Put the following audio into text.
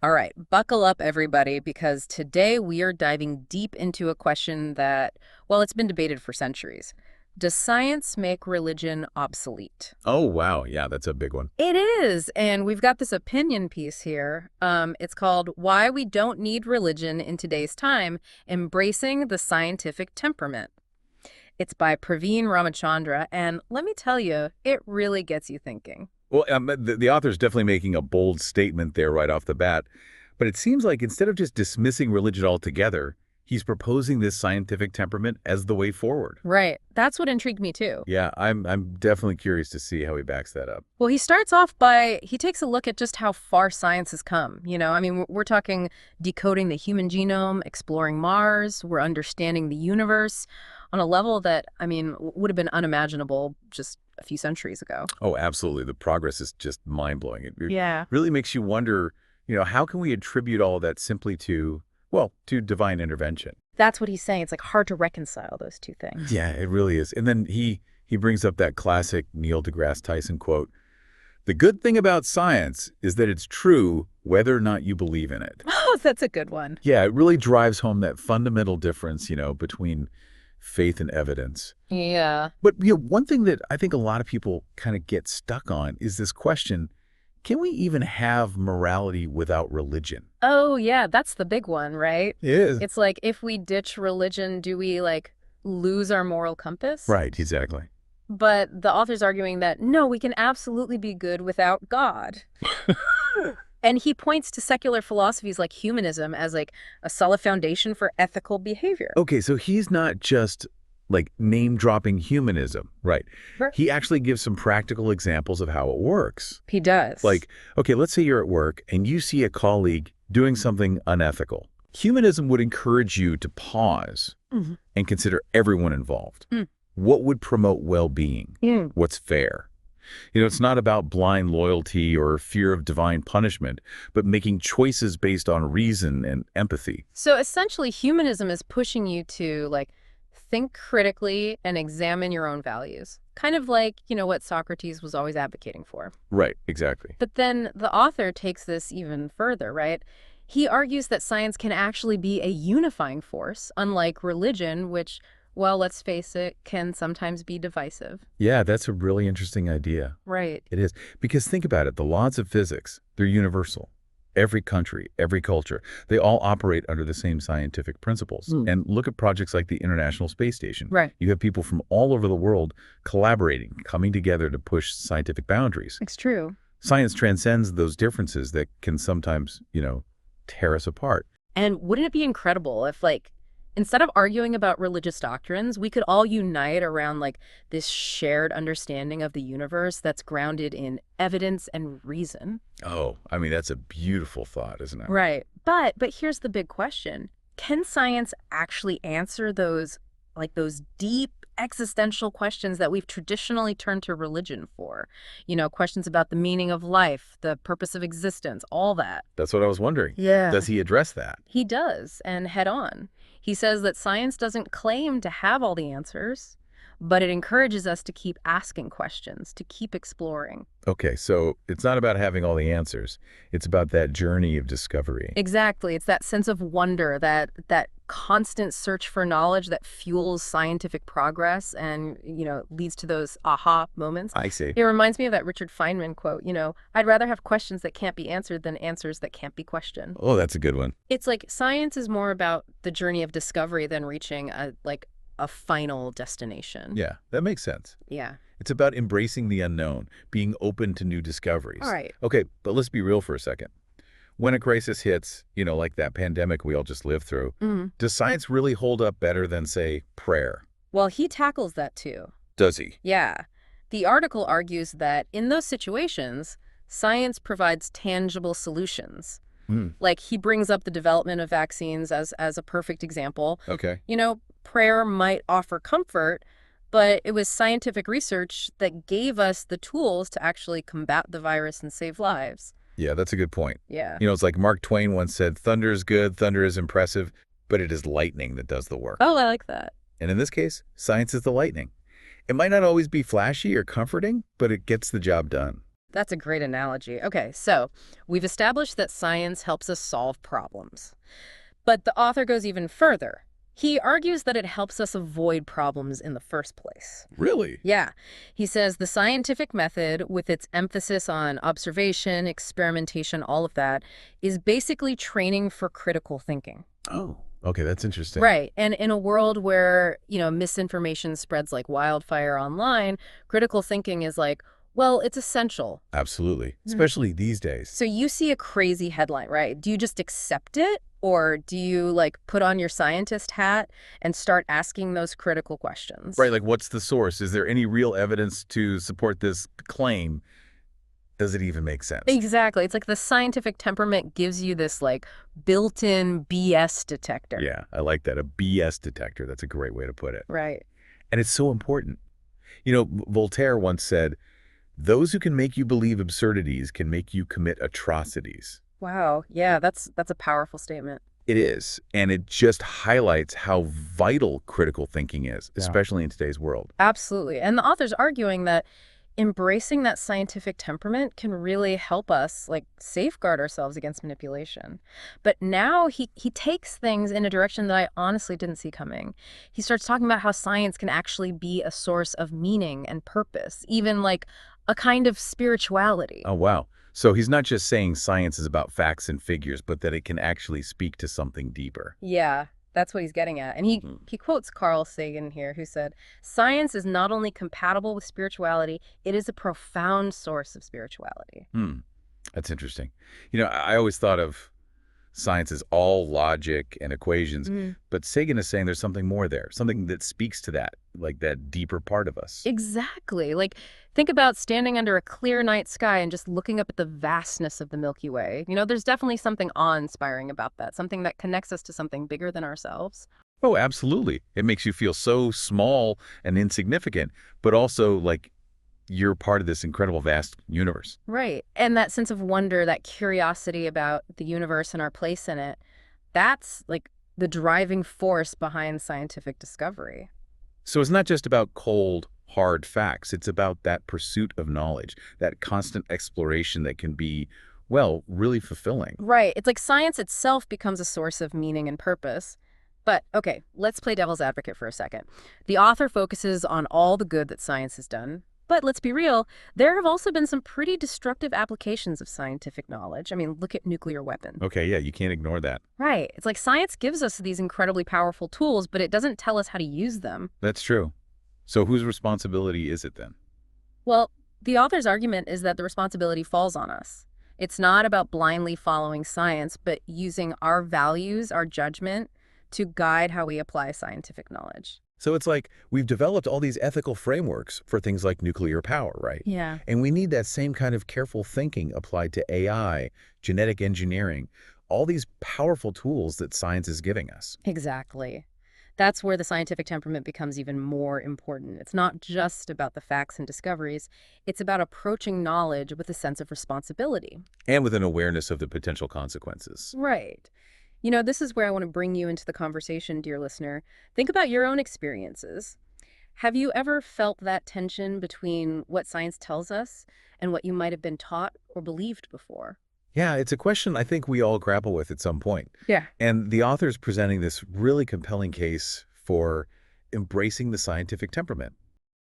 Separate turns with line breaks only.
All right, buckle up, everybody, because today we are diving deep into a question that, well, it's been debated for centuries. Does science make religion obsolete?
Oh, wow. Yeah, that's a big one.
It is, and we've got this opinion piece here. It's called Why We Don't Need Religion in Today's Time, Embracing the Scientific Temperament. It's by Praveen Ramachandra, and let me tell you, it really gets you thinking.
Well, the author's definitely making a bold statement there right off the bat. But it seems like instead of just dismissing religion altogether, he's proposing this scientific temperament as the way forward.
Right, that's what intrigued me too.
Yeah, I'm definitely curious to see how he backs that up.
Well, he starts off by, he takes a look at just how far science has come. I mean, we're talking decoding the human genome, exploring Mars, we're understanding the universe on a level that, I mean, would have been unimaginable just a few centuries ago.
Oh, absolutely. The progress is just mind-blowing. It
Yeah.
really makes you wonder, how can we attribute all of that simply to, well, to divine intervention?
That's what he's saying. It's like hard to reconcile those two things.
Yeah, it really is. And then he brings up that classic Neil deGrasse Tyson quote, "The good thing about science is that it's true whether or not you believe in it."
Oh, that's a good one.
Yeah, it really drives home that fundamental difference, between faith and evidence.
Yeah.
But, one thing that I think a lot of people kind of get stuck on is this question, can we even have morality without religion?
Oh, yeah, that's the big one, right?
It is.
It's like if we ditch religion, do we like lose our moral compass?
Right, exactly.
But the author's arguing that, no, we can absolutely be good without God. And he points to secular philosophies like humanism as like a solid foundation for ethical behavior.
Okay, so he's not just like name-dropping humanism, right?
Sure.
He actually gives some practical examples of how it works.
He does.
Like, okay, let's say you're at work and you see a colleague doing something unethical. Humanism would encourage you to pause
Mhm.
and consider everyone involved.
Mm.
What would promote well-being?
Mm.
What's fair? It's not about blind loyalty or fear of divine punishment, but making choices based on reason and empathy.
So essentially, humanism is pushing you to like think critically and examine your own values. Kind of like, what Socrates was always advocating for.
Right, exactly.
But then the author takes this even further, right? He argues that science can actually be a unifying force, unlike religion, which, well, let's face it, can sometimes be divisive.
Yeah, that's a really interesting idea.
Right.
It is. Because think about it, the laws of physics, they're universal. Every country, every culture, they all operate under the same scientific principles.
Mm.
And look at projects like the International Space Station.
Right.
You have people from all over the world collaborating, coming together to push scientific boundaries.
It's true.
Science transcends those differences that can sometimes, tear us apart.
And wouldn't it be incredible if, like, instead of arguing about religious doctrines, we could all unite around, like, this shared understanding of the universe that's grounded in evidence and reason?
Oh, I mean, that's a beautiful thought, isn't it?
Right. But here's the big question. Can science actually answer those deep existential questions that we've traditionally turned to religion for? Questions about the meaning of life, the purpose of existence, all that.
That's what I was wondering.
Yeah.
Does he address that?
He does, and head on. He says that science doesn't claim to have all the answers, but it encourages us to keep asking questions, to keep exploring.
Okay, so it's not about having all the answers. It's about that journey of discovery.
Exactly. It's that sense of wonder, that constant search for knowledge that fuels scientific progress and, leads to those aha moments.
I see.
It reminds me of that Richard Feynman quote, I'd rather have questions that can't be answered than answers that can't be questioned.
Oh, that's a good one.
It's like science is more about the journey of discovery than reaching a final destination.
Yeah, that makes sense.
Yeah.
It's about embracing the unknown, being open to new discoveries.
All right.
Okay, but let's be real for a second. When a crisis hits, like that pandemic we all just lived through,
Mhm.
does science really hold up better than, say, prayer?
Well, he tackles that too.
Does he?
Yeah. The article argues that in those situations, science provides tangible solutions.
Hmm.
Like he brings up the development of vaccines as a perfect example.
Okay.
Prayer might offer comfort, but it was scientific research that gave us the tools to actually combat the virus and save lives.
Yeah, that's a good point.
Yeah.
It's like Mark Twain once said, thunder is good, thunder is impressive, but it is lightning that does the work.
Oh, I like that.
And in this case, science is the lightning. It might not always be flashy or comforting, but it gets the job done.
That's a great analogy. Okay, so we've established that science helps us solve problems. But the author goes even further. He argues that it helps us avoid problems in the first place.
Really?
Yeah. He says the scientific method, with its emphasis on observation, experimentation, all of that, is basically training for critical thinking.
Oh, okay, that's interesting.
Right. And in a world where, misinformation spreads like wildfire online, critical thinking is like, well, it's essential.
Absolutely,
Mhm.
especially these days.
So you see a crazy headline, right? Do you just accept it? Or do you like put on your scientist hat and start asking those critical questions?
Right, like what's the source? Is there any real evidence to support this claim? Does it even make sense?
Exactly. It's like the scientific temperament gives you this like built-in BS detector.
Yeah, I like that. A BS detector. That's a great way to put it.
Right.
And it's so important. Voltaire once said, those who can make you believe absurdities can make you commit atrocities.
Wow. Yeah, that's a powerful statement.
It is. And it just highlights how vital critical thinking is,
Yeah.
especially in today's world.
Absolutely. And the author's arguing that embracing that scientific temperament can really help us like safeguard ourselves against manipulation. But now he takes things in a direction that I honestly didn't see coming. He starts talking about how science can actually be a source of meaning and purpose, even like a kind of spirituality.
Oh, wow. So he's not just saying science is about facts and figures, but that it can actually speak to something deeper.
Yeah, that's what he's getting at. And he
Hmm.
he quotes Carl Sagan here, who said, "Science is not only compatible with spirituality, it is a profound source of spirituality."
Hmm. That's interesting. I always thought of science is all logic and equations,
Mm.
but Sagan is saying there's something more there, something that speaks to that, like that deeper part of us.
Exactly. Like, think about standing under a clear night sky and just looking up at the vastness of the Milky Way. There's definitely something awe-inspiring about that, something that connects us to something bigger than ourselves.
Oh, absolutely. It makes you feel so small and insignificant, but also like you're part of this incredible vast universe.
Right. And that sense of wonder, that curiosity about the universe and our place in it, that's like the driving force behind scientific discovery.
So it's not just about cold, hard facts. It's about that pursuit of knowledge, that constant exploration that can be, well, really fulfilling.
Right. It's like science itself becomes a source of meaning and purpose. But okay, let's play devil's advocate for a second. The author focuses on all the good that science has done. But let's be real, there have also been some pretty destructive applications of scientific knowledge. I mean, look at nuclear weapons.
Okay, yeah, you can't ignore that.
Right. It's like science gives us these incredibly powerful tools, but it doesn't tell us how to use them.
That's true. So whose responsibility is it then?
Well, the author's argument is that the responsibility falls on us. It's not about blindly following science, but using our values, our judgment, to guide how we apply scientific knowledge.
So it's like we've developed all these ethical frameworks for things like nuclear power, right?
Yeah.
And we need that same kind of careful thinking applied to AI, genetic engineering, all these powerful tools that science is giving us.
Exactly. That's where the scientific temperament becomes even more important. It's not just about the facts and discoveries, it's about approaching knowledge with a sense of responsibility.
And with an awareness of the potential consequences.
Right. This is where I want to bring you into the conversation, dear listener. Think about your own experiences. Have you ever felt that tension between what science tells us and what you might have been taught or believed before?
Yeah, it's a question I think we all grapple with at some point.
Yeah.
And the author's presenting this really compelling case for embracing the scientific temperament.